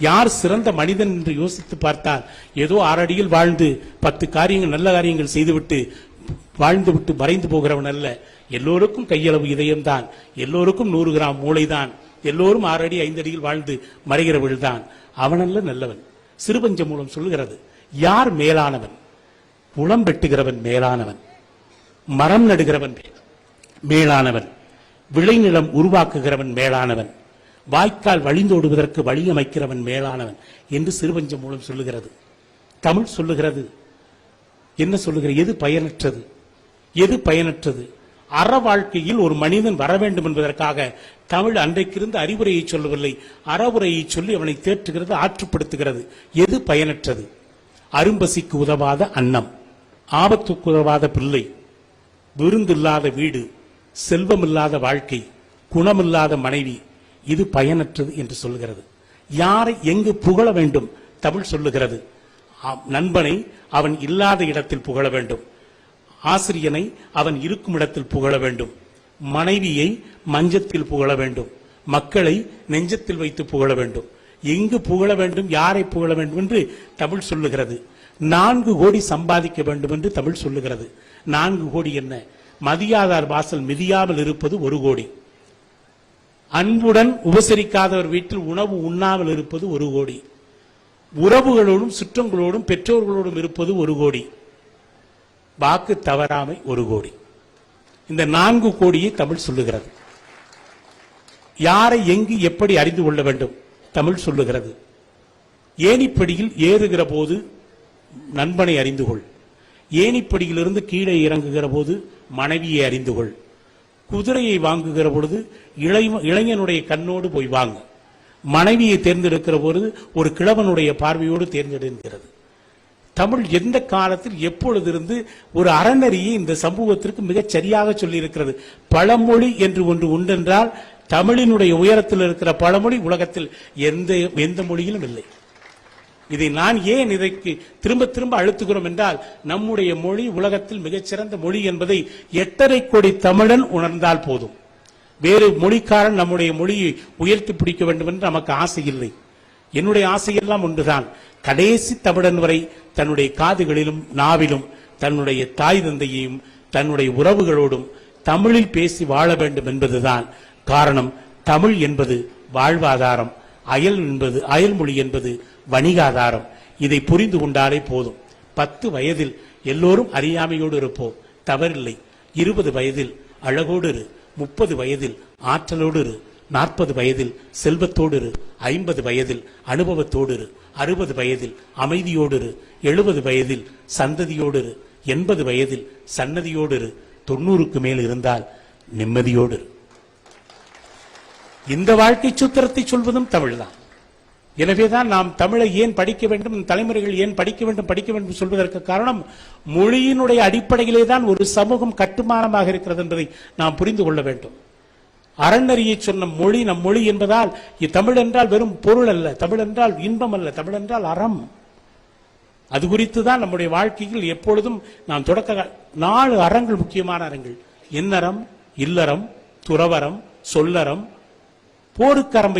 யார் சிறந்த மனிதன் என்று யோசித்து பார்த்தால் ஏதோ 6 அடியில் வாழ்ந்து 10 காரியங்கள் நல்ல காரியங்கள் செய்துவிட்டு வாழ்ந்து விட்டு மறைந்து போகிறவன் அல்ல. எல்லோருக்கும் கையளவு இதயம்தான், எல்லோருக்கும் 100 கிராம் மூளைதான், எல்லோரும் 6 அடி 5 அடியில் வாழ்ந்து மறைகிறவள் தான். அவனல்ல நல்லவன். சிறுபஞ்ச மூலம் சொல்லுகிறது. யார் மேலானவன்? புலம் வெட்டுகிறவன் மேலானவன், மரம் நடுகிறவன் மேலானவன், விளைநிலம் உருவாக்குகிறவன் மேலானவன், வாய்க்கால் வழிந்தோடுவதற்கு வழி அமைக்கிறவன் மேலானவன் என்று சிறுபஞ்ச மூலம் சொல்லுகிறது. தமிழ் சொல்லுகிறது. என்ன சொல்லுகிறது? எது பயனற்றது, எது பயனற்றது? அற வாழ்க்கையில் ஒரு மனிதன் வர வேண்டும் என்பதற்காக தமிழ் அன்றைக்கிருந்து அறிவுரையை சொல்லவில்லை, அறவுரையை சொல்லி அவனை தேற்றுகிறது, ஆற்றுப்படுத்துகிறது. எது பயனற்றது? அரும்பசிக்கு உதவாத அன்னம், ஆபத்துக்கு உதவாத பிள்ளை, விருந்தில்லாத வீடு, செல்வமில்லாத வாழ்க்கை, குணமில்லாத மனைவி, இது பயனற்றது என்று சொல்லுகிறது. யாரை எங்கு புகழ வேண்டும்? தமிழ் சொல்லுகிறது. நண்பனை அவன் இல்லாத இடத்தில் புகழ வேண்டும், ஆசிரியனை அவன் இருக்கும் இடத்தில் புகழ வேண்டும், மனைவியை மஞ்சத்தில் புகழ வேண்டும், மக்களை நெஞ்சத்தில் வைத்து புகழ வேண்டும். எங்கு புகழ வேண்டும், யாரை புகழ வேண்டும் என்று தமிழ் சொல்லுகிறது. 4 கோடி சம்பாதிக்க வேண்டும் என்று தமிழ் சொல்லுகிறது. 4 கோடி என்ன? மதியாதார் வாசல் மிதியாமல் இருப்பது 1 கோடி. அன்புடன் உபசரிக்காதவர் வீட்டில் உணவு உண்ணாமல் இருப்பது 1 கோடி. உறவுகளோடும் சுற்றங்களோடும் பெற்றோர்களோடும் இருப்பது 1 கோடி. வாக்கு தவறாமை 1 கோடி. இந்த 4 கோடியை தமிழ் சொல்லுகிறது. யாரை எங்கு எப்படி அறிந்து கொள்ள வேண்டும்? தமிழ் சொல்லுகிறது. ஏணிப்படியில் ஏறுகிற போது நண்பனை அறிந்து கொள், ஏணிப்படியிலிருந்து கீழே இறங்குகிற போது மனைவியை அறிந்து கொள், குதிரையை வாங்குகிற பொழுது இளைஞனுடைய கண்ணோடு போய் வாங்கு, மனைவியை தேர்ந்தெடுக்கிற பொழுது ஒரு கிழவனுடைய பார்வையோடு தேர்ந்தெடுக்கிறது. தமிழ் எந்த காலத்தில் எப்பொழுதிருந்து ஒரு அறநெறியை இந்த சமூகத்திற்கு மிகச் சரியாக சொல்லி இருக்கிறது. பழமொழி என்று ஒன்று உண்டென்றால் தமிழினுடைய உயரத்தில் இருக்கிற பழமொழி உலகத்தில் எந்த மொழியிலும் இல்லை. இதை நான் ஏன் இதற்கு திரும்ப திரும்ப அழுத்துகிறோம் என்றால், நம்முடைய மொழி உலகத்தில் மிகச்சிறந்த மொழி என்பதை 8.5 கோடி தமிழன் உணர்ந்தால் போதும். வேறு மொழிக்காரன் நம்முடைய மொழியை உயர்த்தி பிடிக்க வேண்டும் என்று நமக்கு ஆசை இல்லை. என்னுடைய ஆசையெல்லாம் ஒன்றுதான். கடைசி தமிழன் வரை தன்னுடைய காதுகளிலும் நாவிலும் தன்னுடைய தாய் தந்தையையும் தன்னுடைய உறவுகளோடும் தமிழில் பேசி வாழ வேண்டும் என்பதுதான் காரணம். தமிழ் என்பது வாழ்வாதாரம், அயல்மொழி என்பது வணிகாதாரம். இதை புரிந்து கொண்டாலே போதும். 10 வயதில் எல்லோரும் அறியாமையோடு இருப்போம், தவறில்லை. 20 வயதில் அழகோடு இரு, 30 வயதில் ஆற்றலோடு இரு, 40 வயதில் செல்வத்தோடு இரு, 50 வயதில் அனுபவத்தோடு இரு, 60 வயதில் அமைதியோடு இரு, 70 வயதில் சந்ததியோடு இரு, 80 வயதில் சன்னதியோடு இரு, 90க்கு மேல் இருந்தால் நிம்மதியோடு இரு. இந்த வாழ்க்கை சூத்திரத்தை சொல்வதும் தமிழ்தான். எனவேதான் நாம் தமிழை ஏன் படிக்க வேண்டும், தலைமுறைகள் ஏன் படிக்க வேண்டும் சொல்வதற்கு காரணம், மொழியினுடைய அடிப்படையிலே தான் ஒரு சமூகம் கட்டுமானமாக இருக்கிறது என்பதை நாம் புரிந்து கொள்ள வேண்டும். அறநெறியை சொன்ன மொழி நம் மொழி என்பதால் தமிழ் என்றால் வெறும் பொருள் அல்ல, தமிழ் என்றால் இன்பம் அல்ல, தமிழ் என்றால் அறம். அது குறித்து தான் நம்முடைய வாழ்க்கையில் எப்பொழுதும் நாம் 4 அறங்கள் முக்கியமான அறங்கள். எண்ணறம், இல்லறம், துறவறம், சொல்லறம், போருக்கரம்பை